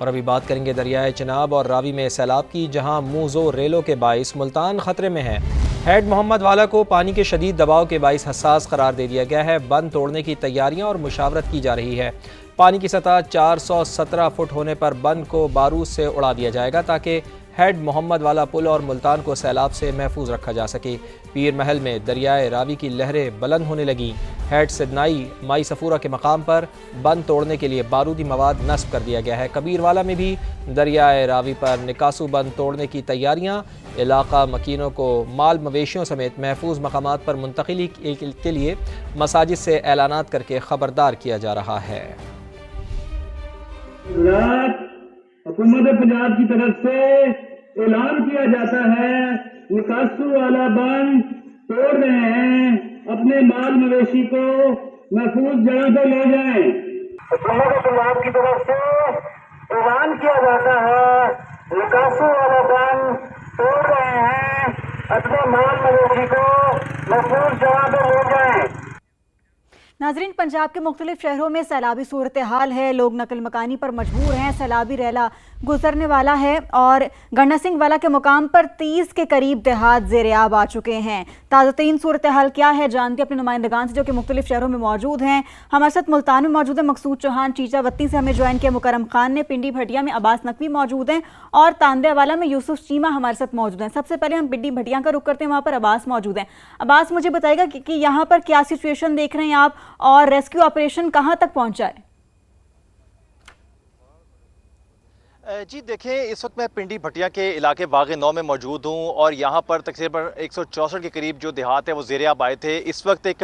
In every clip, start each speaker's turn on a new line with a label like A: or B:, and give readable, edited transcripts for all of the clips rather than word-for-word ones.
A: और अभी बात करेंगे दरियाए चिनाब और रावी में सैलाब की, जहां मूजो रेलों के बाइस मुल्तान खतरे में है। हेड मोहम्मद वाला को पानी के शदीद दबाव के बाइस हसास करार दे दिया गया है। बंद तोड़ने की तैयारियां और मुशावरत की जा रही है। पानी की सतह 417 फुट होने पर बंद को बारूद से उड़ा दिया जाएगा ताकि हेड मोहम्मद वाला पुल और मुल्तान को सैलाब से महफूज रखा जा सके। पीर महल में दरियाए रावी की लहरें बुलंद होने लगीं। हेड सिदनाई माई सफूरा के मकाम पर बंद तोड़ने के लिए बारूदी मवाद नस्ब कर दिया गया है। कबीरवाला में भी दरियाए रावी पर निकासू बंद तोड़ने की तैयारियां। इलाका मकीनों को माल मवेशियों समेत महफूज मकामात पर मुंतकिली के लिए मसाजिद से ऐलानात करके खबरदार किया जा रहा है।
B: हुकूमत पंजाब की तरफ से ऐलान किया जाता है, निकासू वाला बंद तोड़ रहे हैं, अपने माल मवेशी को महफूज जगह पर ले जाएं। हुकूमत पंजाब की तरफ से ऐलान किया जाता है, निकासू वाला बंद तोड़ रहे हैं, अपने माल मवेशी को महफूज जगह पर ले जाएं।
C: नाजरीन, पंजाब के मुख्तलिफ शहरों में सैलाबी सूरत हाल है। लोग नकल मकानी पर मजबूर हैं। सैलाबी रैला गुजरने वाला है और गन्ना सिंह वाला के मुकाम पर 30 के करीब देहात ज़ेर-ए-आब आ चुके हैं। ताज़ा तरीन सूरत हाल क्या है जानते अपने नुमाइंदगान से जो कि मुख्तलिफ शहरों में मौजूद हैं। हमारे साथ मुल्तान में मौजूद है मकसूद चौहान, चीचा वत्ती से हमें ज्वाइन किया मुकरम खान ने, पिंडी भटिया में अब्बास नकवी मौजूद हैं और तांदियावाला में यूसुफ चीमा हमारे साथ मौजूद हैं। सबसे पहले हम पिंडी भटिया का रुख करते हैं, वहाँ पर अब्बास मौजूद हैं। अब्बास, मुझे बताइएगा कि यहाँ पर क्या सिचुएशन देख रहे हैं आप और रेस्क्यू ऑपरेशन कहाँ तक पहुँचा है?
D: जी देखें, इस वक्त मैं पिंडी भटिया के इलाके बाग नौ में मौजूद हूँ और यहाँ पर तकरीबन 164 के करीब जो देहात है वो ज़ेर-ए-आब आए थे। इस वक्त एक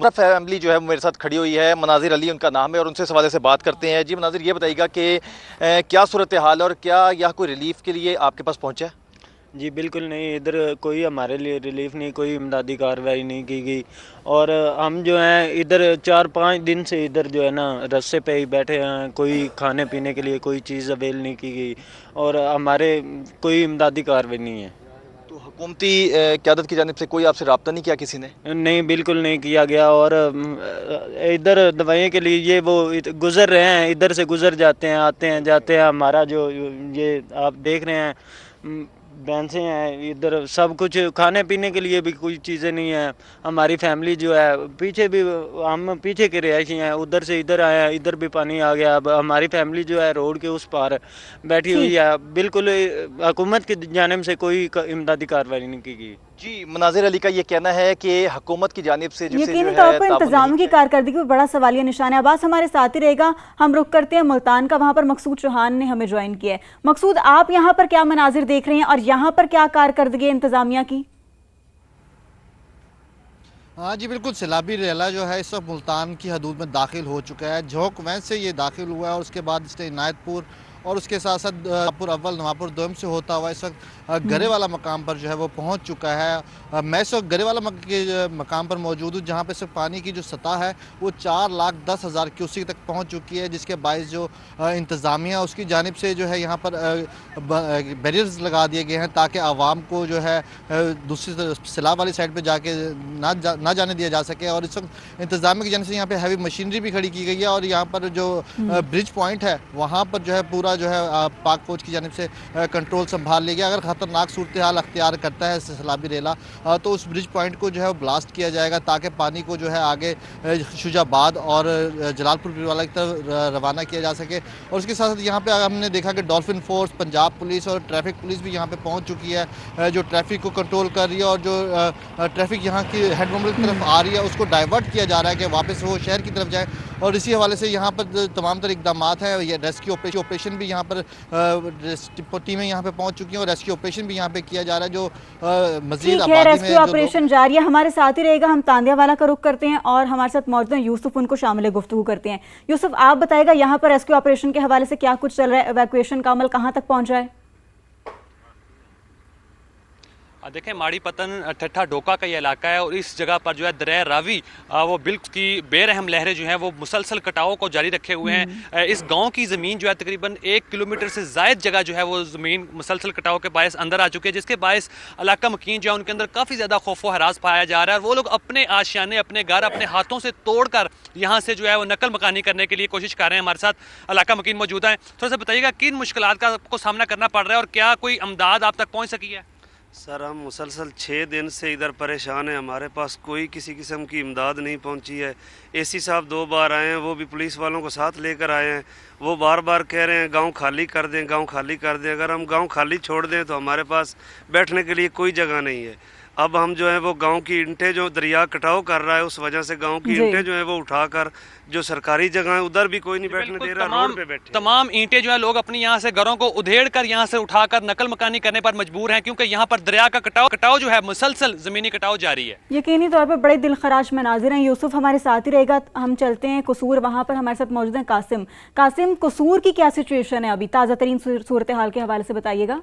D: फैमिली जो है मेरे साथ खड़ी हुई है, मनाजिर अली उनका नाम है और उनसे इस हवाले से बात करते हैं। जी मनाजिर, ये बताइएगा कि क्या सूरत हाल है और क्या यहाँ कोई रिलीफ के लिए आपके पास पहुँचा है?
E: जी बिल्कुल नहीं, इधर कोई हमारे लिए रिलीफ नहीं, कोई इमदादी कार्रवाई नहीं की गई और हम जो हैं इधर 4-5 दिन से इधर जो है ना रस्ते पे ही बैठे हैं। कोई खाने पीने के लिए कोई चीज़ अवेल नहीं की गई और हमारे कोई इमदादी कार्रवाई नहीं है।
D: तो हुकूमती क़यादत की जानिब से कोई आपसे रब्ता नहीं किया किसी ने?
E: नहीं, बिल्कुल नहीं किया गया और इधर दवाइयों के लिए ये वो गुज़र रहे हैं, इधर से गुज़र जाते हैं, आते हैं जाते हैं। हमारा जो ये आप देख रहे हैं भैंसें हैं, इधर सब कुछ खाने पीने के लिए भी कोई चीज़ें नहीं है। हमारी फैमिली जो है पीछे भी, हम पीछे के रिहायशी हैं, उधर से इधर आए हैं, इधर भी पानी आ गया। अब हमारी फैमिली जो है रोड के उस पार बैठी हुई है। बिल्कुल हुकूमत की जानिब से कोई इमदादी कार्रवाई नहीं की गई।
D: जी, मनाजिर अली का ये कहना है कि हुकूमत की जानिब से
C: यकीनी तौर पर इंतजाम की कारकर्दगी पर बड़ा सवालिया निशान है। अब्बास हमारे साथ ही रहेगा, हम रुख करते हैं मुल्तान का, वहाँ पर मकसूद चौहान ने हमें ज्वाइन किया है। मकसूद, आप यहाँ पर क्या मनाजिर देख रहे हैं और यहाँ पर क्या कारकर्दगी इंतजामिया की?
F: हाँ जी बिल्कुल, सैलाबी रेला जो है इस वक्त मुल्तान की हदूद में दाखिल हो चुका है। झोंक वैन से ये दाखिल हुआ है और उसके बाद इसने इनायतपुर और उसके साथ साथ नवापुर अव्वल नवापुर दोम से होता हुआ इस वक्त गरे वाला मकाम पर जो है वो पहुंच चुका है। मैं इस वक्त गरे वाला के मकाम पर मौजूद हूँ जहाँ पे इस वक्त पानी की जो सतह है वो 4,10,000 क्यूसेक तक पहुँच चुकी है, जिसके बायस जो इंतज़ामिया उसकी जानिब से जो है यहाँ पर बैरियर्स लगा दिए गए हैं ताकि आवाम को जो है दूसरी सैलाब वाली साइड पर जाके ना जाने दिया जा सके। और इस वक्त इंतज़ामिया की जानिब से यहाँ पे हैवी मशीनरी भी खड़ी की गई है और यहाँ पर जो ब्रिज पॉइंट है वहाँ पर जो है पूरा जो है पाक फौज की जानिब से कंट्रोल संभाल लिया गया। अगर खतरनाक सूरत हाल अख्तियार करता है सैलाबी रेला तो उस ब्रिज पॉइंट को जो है ब्लास्ट किया जाएगा ताकि पानी को जो है आगे शुजाबाद और जलालपुर पीरवाला की तरफ रवाना किया जा सके। और उसके साथ साथ यहाँ पे हमने देखा कि डॉल्फिन फोर्स, पंजाब पुलिस और ट्रैफिक पुलिस भी यहाँ पे पहुँच चुकी है जो ट्रैफिक को कंट्रोल कर रही है और जो ट्रैफिक यहाँ की हेड मुंबई की तरफ आ रही है उसको डाइवर्ट किया जा रहा है कि वापस वो शहर की तरफ जाए। और इसी हवाले से यहाँ पर तमाम तरह इकदाम हैं। ये रेस्क्यू ऑपरेशन भी यहाँ पर टीमें यहाँ पे पहुँच चुकी हैं और रेस्क्यू ऑपरेशन भी यहाँ पे किया जा रहा है जो मजीद
C: रेस्क्यू ऑपरेशन जारी है। हमारे साथ ही रहेगा, हम तांदियावाला का रुख करते हैं और हमारे साथ मौजूद हैं यूसुफ, उनको शामिल गुफ्तगू करते हैं। यूसुफ, आप बताएगा यहाँ पर रेस्क्यू ऑपरेशन के हवाले से क्या कुछ चल रहा है, इवैक्यूएशन का अमल कहाँ तक पहुँचा है?
G: देखें माड़ी पतन ठट्ठा डोका का ये इलाका है और इस जगह पर जो है दरिया रावी वो बिल्कुल की बेरहम लहरें जो हैं वो मुसलसल कटावों को जारी रखे हुए हैं। इस गांव की ज़मीन जो है तकरीबन 1 किलोमीटर से ज़ायद जगह जो है वो ज़मीन मुसलसल कटाव के बायस अंदर आ चुकी है, जिसके बायस इलाका मकीन जो है उनके अंदर काफ़ी ज़्यादा खौफ व हरास पाया जा रहा है। और वो लोग अपने आशियाने अपने घर अपने हाथों से तोड़ कर यहाँ से जो है वो नकल मकानी करने के लिए कोशिश कर रहे हैं। हमारे साथ इलाका मकीन मौजूद हैं। थोड़ा सा बताइएगा किन मुश्किलात का आपको सामना करना पड़ रहा है और क्या कोई अमदाद आप तक पहुँच सकी है?
H: सर हम मुसलसल 6 दिन से इधर परेशान हैं, हमारे पास कोई किसी किस्म की इमदाद नहीं पहुंची है। एसी साहब 2 बार आए हैं, वो भी पुलिस वालों को साथ लेकर आए हैं। वो बार बार कह रहे हैं गांव खाली कर दें, गांव खाली कर दें। अगर हम गांव खाली छोड़ दें तो हमारे पास बैठने के लिए कोई जगह नहीं है। अब हम जो है वो गांव की ईंटें जो दरिया कटाव कर रहा है उस वजह से गांव की ईंटें जो है वो उठाकर जो सरकारी जगह है उधर भी कोई नहीं बैठने दे रहा, रोड पे बैठे।
G: तमाम ईंटें जो है लोग अपनी यहाँ से घरों को उधेड़ कर यहाँ से उठाकर नकल मकानी करने पर मजबूर हैं, क्योंकि यहाँ पर दरिया का कटाव जो है मुसलसल जमीनी कटाव जारी है।
C: यकीनी तौर पर बड़े दिलखराश मनाजिर हैं। यूसुफ हमारे साथ ही रहेगा, हम चलते हैं कसूर, वहाँ पर हमारे साथ मौजूद हैं कासिम। कसूर की क्या सिचुएशन है अभी, ताज़ा तरीन सूरत हाल के हवाले से बताइएगा।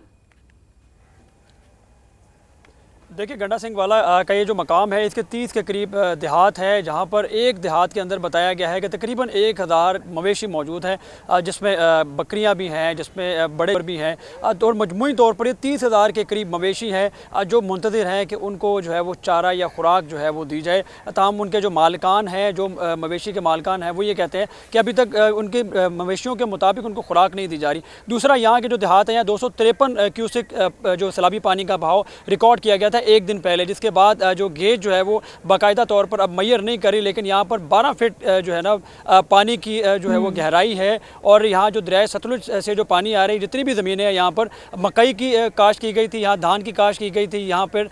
I: देखिए गंडा सिंह वाला का ये जो मकाम है इसके 30 के करीब देहात है, जहाँ पर एक देहात के अंदर बताया गया है कि तकरीबन 1000 मवेशी मौजूद हैं, जिसमें बकरियाँ भी हैं, जिसमें बड़े भी हैं, और मजमूई तौर पर ये 30,000 के करीब मवेशी हैं जो मुंतज़िर हैं कि उनको जो है वो चारा या खुराक जो है वो दी जाए। ताहम उनके जो मालिकान हैं, जो मवेशी के मालिकान हैं, वो ये कहते हैं कि अभी तक उनके मवेशियों के मुताबिक उनको खुराक नहीं दी जा रही। दूसरा यहाँ के जो देहात हैं, यहाँ 253 क्यूसेक जो सैलाबी पानी का बहाव रिकॉर्ड किया गया था एक दिन पहले, जिसके बाद जो गेज जो है वो बाकायदा तौर पर अब मैयर नहीं करी, लेकिन यहाँ पर 12 फीट जो है ना पानी की जो है वो गहराई है। और यहाँ जो दरिया सतलुज से जो पानी आ रही, जितनी भी ज़मीनें हैं, यहाँ पर मकई की काश्त की गई थी, यहाँ धान की काश्त की गई थी, यहाँ पर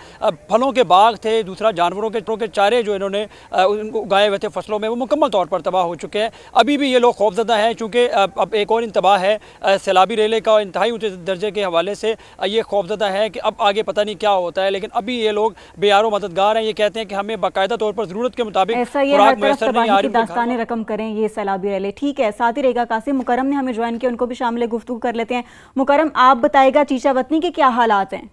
I: फलों के बाग थे। दूसरा जानवरों के चारे जो इन्होंने उनको उगाए हुए थे फसलों में, वो मुकम्मल तौर पर तबाह हो चुके हैं। अभी भी ये लोग खौफजदा हैं, चूँकि अब एक और इंतबाह है सैलाबी रेले का, इंतहाई ऊँचे दर्जे के हवाले से ये खौफजदा है कि अब आगे पता नहीं क्या होता है। लेकिन अभी ये लोग बेयारो मददगार हैं, ये कहते हैं कि हमें बाकायदा तौर पर ज़रूरत के मुताबिक खुराक मैसर नहीं आ रही,
C: दास्तानें रकम करें ये सैलाबी रेले। ठीक है, साथ ही रहेगा कासिम। मुकरम ने हमें ज्वाइन किया, उनको भी शामिल गुफ्तगू कर लेते हैं। मुकरम, आप बताएगा चीचा वतनी के क्या हालात हैं?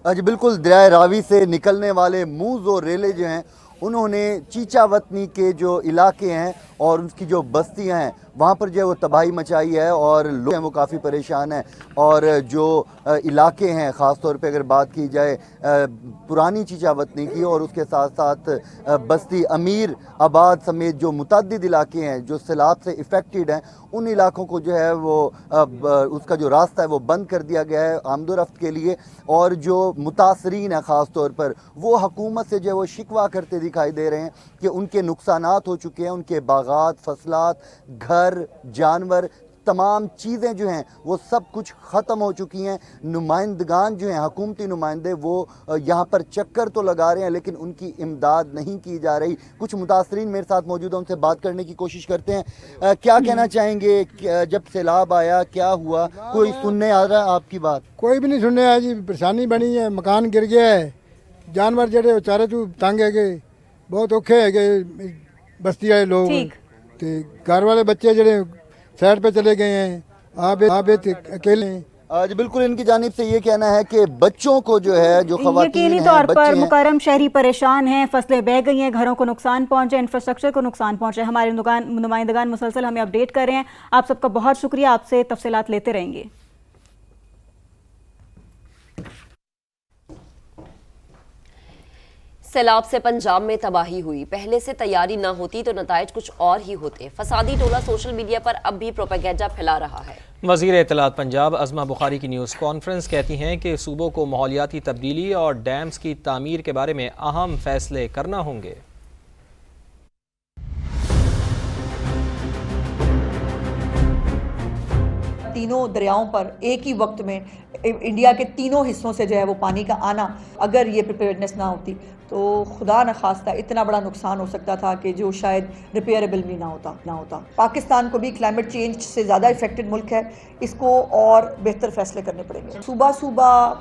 J: जी बिल्कुल, दरिया रावी से निकलने वाले मूज़ और रेले जो हैं उन्होंने चीचा वतनी के जो इलाके हैं और उसकी जो बस्तियां हैं वहाँ पर जो है वो तबाही मचाई है और लोग हैं वो काफ़ी परेशान हैं। और जो इलाके हैं, ख़ास तौर पे अगर बात की जाए पुरानी चीचा वतनी की और उसके साथ साथ बस्ती अमीर आबाद समेत जो मुतअद्दिद इलाके हैं जो सैलाब से इफ़ेक्टेड हैं, उन इलाकों को जो है वो उसका जो रास्ता है वो बंद कर दिया गया है आमदोरफ्त के लिए। और जो मुतासरीन है ख़ास तौर पर वो हुकूमत से जो है वो शिकवा करते दिखाई दे रहे हैं कि उनके नुकसानात हो चुके हैं, उनके बागात, फसलात, घर, जानवर, तमाम चीज़ें जो हैं वो सब कुछ ख़त्म हो चुकी हैं। नुमाइंदगान जो हैं, हुकूमती नुमाइंदे, वो यहाँ पर चक्कर तो लगा रहे हैं लेकिन उनकी इमदाद नहीं की जा रही। कुछ मुतासरीन मेरे साथ मौजूद हैं, उनसे बात करने की कोशिश करते हैं। क्या कहना चाहेंगे, जब सैलाब आया क्या हुआ? कोई सुनने आ रहा है आपकी बात?
K: कोई भी नहीं सुनने आया जी, परेशानी बनी है, मकान गिर गया है, जानवर जड़े चारे तू तंग है, बहुत औखे है बस्ती आए लोग, घर वाले बच्चे जड़े साइड पे चले गए हैं, आप अकेले हैं।
J: जी बिल्कुल, इनकी जानिब से ये कहना है कि बच्चों को जो है, जो ख़वातीन हैं,
C: तौर पर मुकरम शहरी परेशान हैं, फसलें बह गई हैं, घरों को नुकसान पहुंचे, इंफ्रास्ट्रक्चर को नुकसान पहुंचे। हमारे नुमाइंदगान मुसलसल हमें अपडेट कर रहे हैं। आप सबका बहुत शुक्रिया, आपसे तफसीलात लेते रहेंगे।
L: सैलाब से पंजाब में तबाही हुई, पहले से तैयारी न होती तो नताइज कुछ और ही होते। फसादी टोला सोशल मीडिया पर अब भी प्रोपेगेंडा फैला रहा है।
A: वज़ीर इत्तलात पंजाब अज़मा बुखारी की न्यूज़ कॉन्फ्रेंस कहती हैं कि सूबों को माहौलियाती तब्दीली और डैम्स की तामीर के बारे में अहम फैसले करना होंगे।
M: तीनों दरियाओं पर एक ही वक्त में इंडिया के तीनों हिस्सों से जो है वो पानी का आना, अगर ये प्रिपेयर्डनेस ना होती तो खुदा न खास्ता इतना बड़ा नुकसान हो सकता था कि जो शायद रिपेयरेबल भी ना होता। पाकिस्तान को भी क्लाइमेट चेंज से ज़्यादा इफेक्टेड मुल्क है, इसको और बेहतर फैसले करने पड़ेंगे। सुबह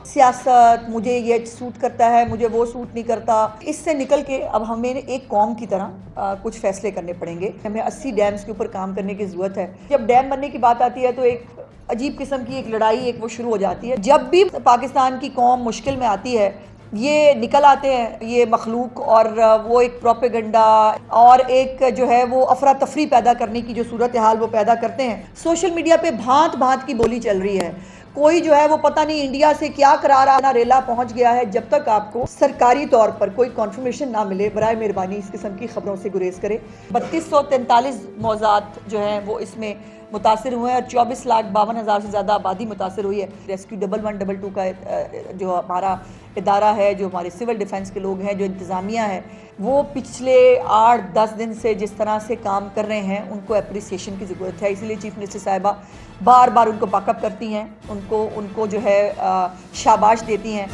M: सियासत, मुझे ये सूट करता है, मुझे वो सूट नहीं करता, इससे निकल के अब हमें एक कौम की तरह कुछ फैसले करने पड़ेंगे। हमें 80 डैम्स के ऊपर काम करने की ज़रूरत है। जब डैम बनने की बात आती है तो एक अजीब किस्म की एक लड़ाई एक वो शुरू हो जाती है। जब भी पाकिस्तान की कौम मुश्किल में आती है ये निकल आते हैं ये मखलूक और वो एक प्रोपेगेंडा और एक जो है वो अफरा तफरी पैदा करने की जो सूरत हाल वो पैदा करते हैं। सोशल मीडिया पे भांत भांत की बोली चल रही है। कोई जो है वो पता नहीं इंडिया से क्या करारा रेला पहुंच गया है। जब तक आपको सरकारी तौर पर कोई कॉन्फर्मेशन ना मिले बराए मेहरबानी इस किस्म की खबरों से गुरेज करें। 3243 मौजात जो हैं वो इसमें मुतासर हुए हैं और 24,52,000 से ज़्यादा आबादी मुतासर हुई है। रेस्क्यू 1122 का जो हमारा इदारा है, जो हमारे सिविल डिफेंस के लोग हैं, जो इंतज़ामिया है, वो पिछले 8-10 दिन से जिस तरह से काम कर रहे हैं उनको अप्रिसिएशन की ज़रूरत है। इसलिए चीफ मिनिस्टर साहिबा बार बार उनको बैकअप करती हैं, उनको जो है शाबाश देती हैं।